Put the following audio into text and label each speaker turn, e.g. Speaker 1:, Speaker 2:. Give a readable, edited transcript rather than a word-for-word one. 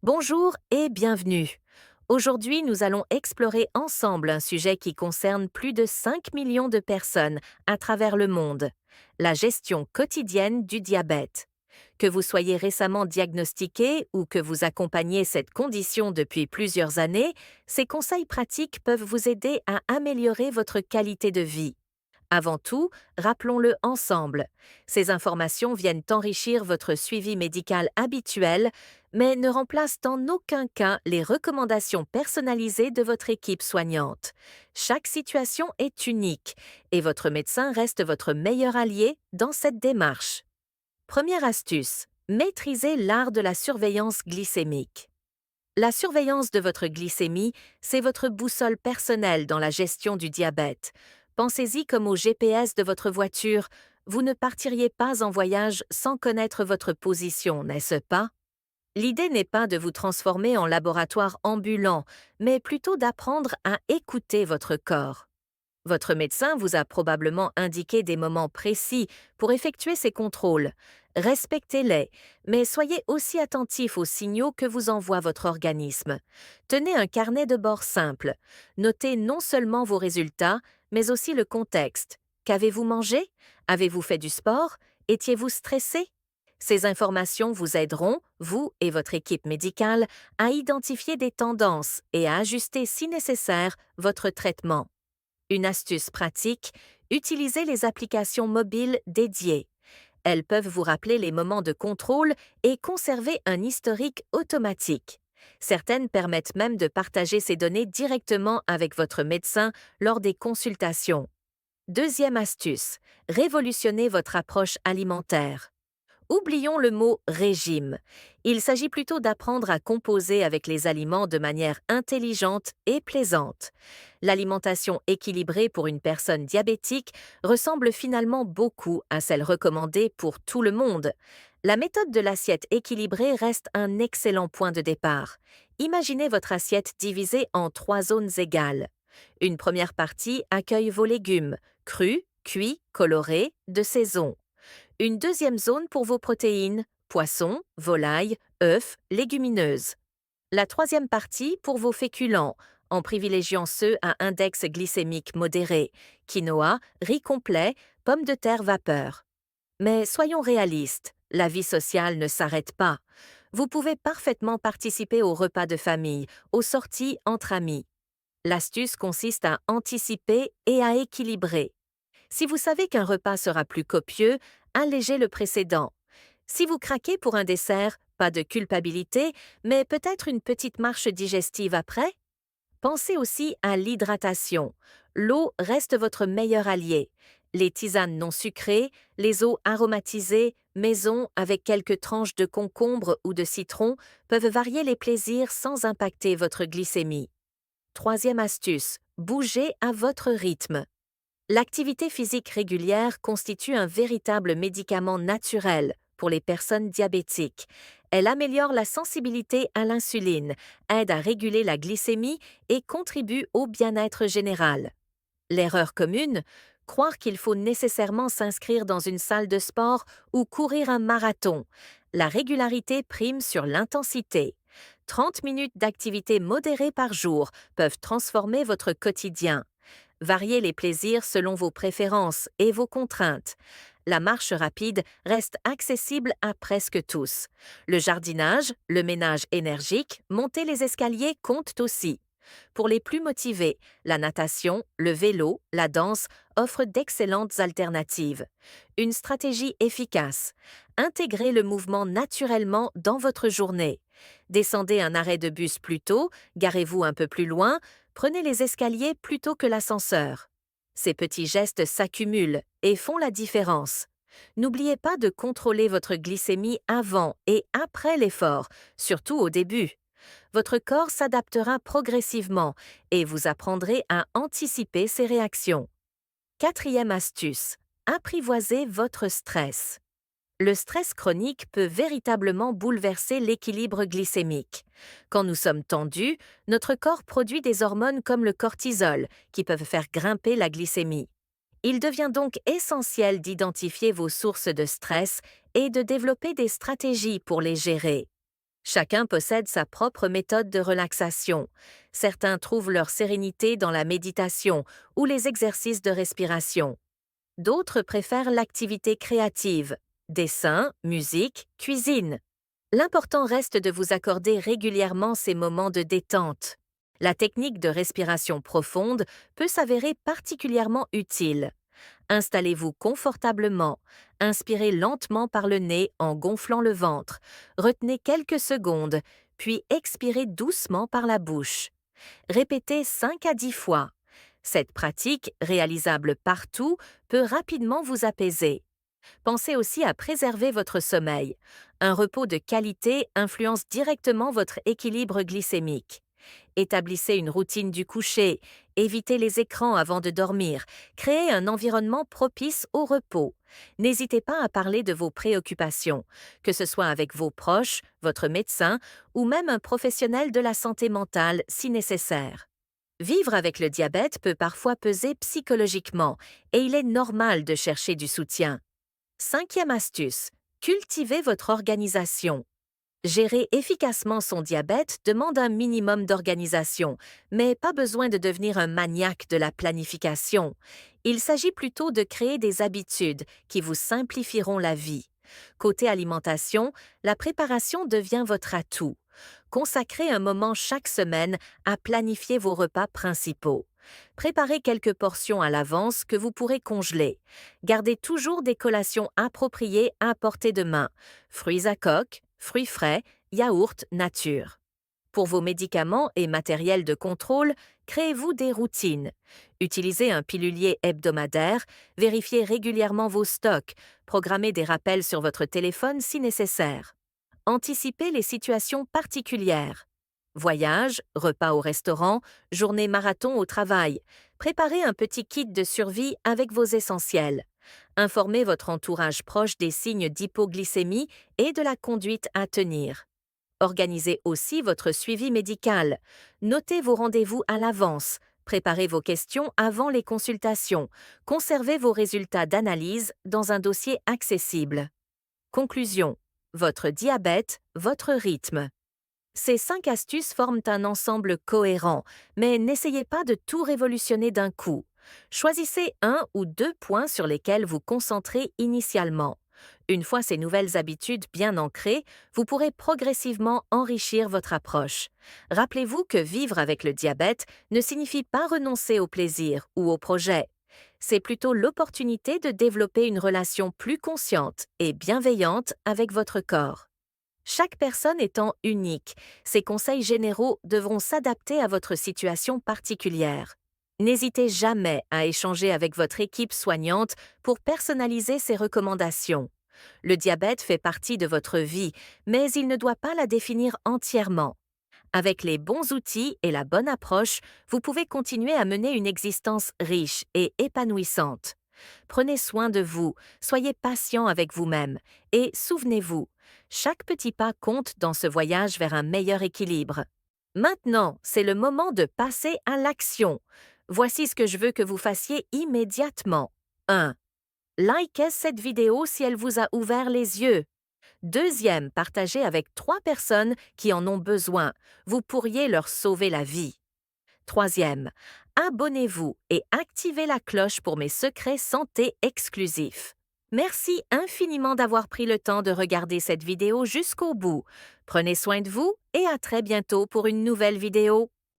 Speaker 1: Bonjour et bienvenue. Aujourd'hui, nous allons explorer ensemble un sujet qui concerne plus de 5 millions de personnes à travers le monde, la gestion quotidienne du diabète. Que vous soyez récemment diagnostiqué ou que vous accompagniez cette condition depuis plusieurs années, ces conseils pratiques peuvent vous aider à améliorer votre qualité de vie. Avant tout, rappelons-le ensemble. Ces informations viennent enrichir votre suivi médical habituel, mais ne remplacent en aucun cas les recommandations personnalisées de votre équipe soignante. Chaque situation est unique et votre médecin reste votre meilleur allié dans cette démarche. Première astuce, maîtrisez l'art de la surveillance glycémique. La surveillance de votre glycémie, c'est votre boussole personnelle dans la gestion du diabète. Pensez-y comme au GPS de votre voiture. Vous ne partiriez pas en voyage sans connaître votre position, n'est-ce pas? L'idée n'est pas de vous transformer en laboratoire ambulant, mais plutôt d'apprendre à écouter votre corps. Votre médecin vous a probablement indiqué des moments précis pour effectuer ces contrôles. Respectez-les, mais soyez aussi attentif aux signaux que vous envoie votre organisme. Tenez un carnet de bord simple. Notez non seulement vos résultats, mais aussi le contexte. Qu'avez-vous mangé? Avez-vous fait du sport? Étiez-vous stressé? Ces informations vous aideront, vous et votre équipe médicale, à identifier des tendances et à ajuster si nécessaire votre traitement. Une astuce pratique, utilisez les applications mobiles dédiées. Elles peuvent vous rappeler les moments de contrôle et conserver un historique automatique. Certaines permettent même de partager ces données directement avec votre médecin lors des consultations. Deuxième astuce, révolutionnez votre approche alimentaire. Oublions le mot régime. Il s'agit plutôt d'apprendre à composer avec les aliments de manière intelligente et plaisante. L'alimentation équilibrée pour une personne diabétique ressemble finalement beaucoup à celle recommandée pour tout le monde. La méthode de l'assiette équilibrée reste un excellent point de départ. Imaginez votre assiette divisée en 3 zones égales. Une première partie accueille vos légumes, crus, cuits, colorés, de saison. Une deuxième zone pour vos protéines, poissons, volailles, œufs, légumineuses. La troisième partie pour vos féculents, en privilégiant ceux à index glycémique modéré, quinoa, riz complet, pommes de terre vapeur. Mais soyons réalistes, la vie sociale ne s'arrête pas. Vous pouvez parfaitement participer aux repas de famille, aux sorties entre amis. L'astuce consiste à anticiper et à équilibrer. Si vous savez qu'un repas sera plus copieux, allégez le précédent. Si vous craquez pour un dessert, pas de culpabilité, mais peut-être une petite marche digestive après? Pensez aussi à l'hydratation. L'eau reste votre meilleur allié. Les tisanes non sucrées, les eaux aromatisées, maison avec quelques tranches de concombre ou de citron peuvent varier les plaisirs sans impacter votre glycémie. Troisième astuce, bougez à votre rythme. L'activité physique régulière constitue un véritable médicament naturel pour les personnes diabétiques. Elle améliore la sensibilité à l'insuline, aide à réguler la glycémie et contribue au bien-être général. L'erreur commune, croire qu'il faut nécessairement s'inscrire dans une salle de sport ou courir un marathon. La régularité prime sur l'intensité. 30 minutes d'activité modérée par jour peuvent transformer votre quotidien. Variez les plaisirs selon vos préférences et vos contraintes. La marche rapide reste accessible à presque tous. Le jardinage, le ménage énergique, monter les escaliers comptent aussi. Pour les plus motivés, la natation, le vélo, la danse offrent d'excellentes alternatives. Une stratégie efficace. Intégrez le mouvement naturellement dans votre journée. Descendez un arrêt de bus plus tôt, garez-vous un peu plus loin, prenez les escaliers plutôt que l'ascenseur. Ces petits gestes s'accumulent et font la différence. N'oubliez pas de contrôler votre glycémie avant et après l'effort, surtout au début. Votre corps s'adaptera progressivement et vous apprendrez à anticiper ses réactions. Quatrième astuce, apprivoisez votre stress. Le stress chronique peut véritablement bouleverser l'équilibre glycémique. Quand nous sommes tendus, notre corps produit des hormones comme le cortisol qui peuvent faire grimper la glycémie. Il devient donc essentiel d'identifier vos sources de stress et de développer des stratégies pour les gérer. Chacun possède sa propre méthode de relaxation. Certains trouvent leur sérénité dans la méditation ou les exercices de respiration. D'autres préfèrent l'activité créative, dessin, musique, cuisine. L'important reste de vous accorder régulièrement ces moments de détente. La technique de respiration profonde peut s'avérer particulièrement utile. Installez-vous confortablement, inspirez lentement par le nez en gonflant le ventre, retenez quelques secondes, puis expirez doucement par la bouche. Répétez 5 à 10 fois. Cette pratique, réalisable partout, peut rapidement vous apaiser. Pensez aussi à préserver votre sommeil. Un repos de qualité influence directement votre équilibre glycémique. Établissez une routine du coucher, évitez les écrans avant de dormir, créez un environnement propice au repos. N'hésitez pas à parler de vos préoccupations, que ce soit avec vos proches, votre médecin ou même un professionnel de la santé mentale si nécessaire. Vivre avec le diabète peut parfois peser psychologiquement et il est normal de chercher du soutien. Cinquième astuce, cultivez votre organisation. Gérer efficacement son diabète demande un minimum d'organisation, mais pas besoin de devenir un maniaque de la planification. Il s'agit plutôt de créer des habitudes qui vous simplifieront la vie. Côté alimentation, la préparation devient votre atout. Consacrez un moment chaque semaine à planifier vos repas principaux. Préparez quelques portions à l'avance que vous pourrez congeler. Gardez toujours des collations appropriées à portée de main. Fruits à coque, fruits frais, yaourt nature. Pour vos médicaments et matériel de contrôle, créez-vous des routines. Utilisez un pilulier hebdomadaire, vérifiez régulièrement vos stocks, programmez des rappels sur votre téléphone si nécessaire. Anticipez les situations particulières. Voyage, repas au restaurant, journée marathon au travail. Préparez un petit kit de survie avec vos essentiels. Informez votre entourage proche des signes d'hypoglycémie et de la conduite à tenir. Organisez aussi votre suivi médical. Notez vos rendez-vous à l'avance. Préparez vos questions avant les consultations. Conservez vos résultats d'analyse dans un dossier accessible. Conclusion. Votre diabète, votre rythme. Ces 5 astuces forment un ensemble cohérent, mais n'essayez pas de tout révolutionner d'un coup. Choisissez 1 ou 2 points sur lesquels vous concentrez initialement. Une fois ces nouvelles habitudes bien ancrées, vous pourrez progressivement enrichir votre approche. Rappelez-vous que vivre avec le diabète ne signifie pas renoncer au plaisir ou au projet. C'est plutôt l'opportunité de développer une relation plus consciente et bienveillante avec votre corps. Chaque personne étant unique, ces conseils généraux devront s'adapter à votre situation particulière. N'hésitez jamais à échanger avec votre équipe soignante pour personnaliser ces recommandations. Le diabète fait partie de votre vie, mais il ne doit pas la définir entièrement. Avec les bons outils et la bonne approche, vous pouvez continuer à mener une existence riche et épanouissante. Prenez soin de vous, soyez patient avec vous-même et souvenez-vous, chaque petit pas compte dans ce voyage vers un meilleur équilibre. Maintenant, c'est le moment de passer à l'action. Voici ce que je veux que vous fassiez immédiatement. 1. Likez cette vidéo si elle vous a ouvert les yeux. Deuxième, partagez avec 3 personnes qui en ont besoin. Vous pourriez leur sauver la vie. Troisième, abonnez-vous et activez la cloche pour mes secrets santé exclusifs. Merci infiniment d'avoir pris le temps de regarder cette vidéo jusqu'au bout. Prenez soin de vous et à très bientôt pour une nouvelle vidéo.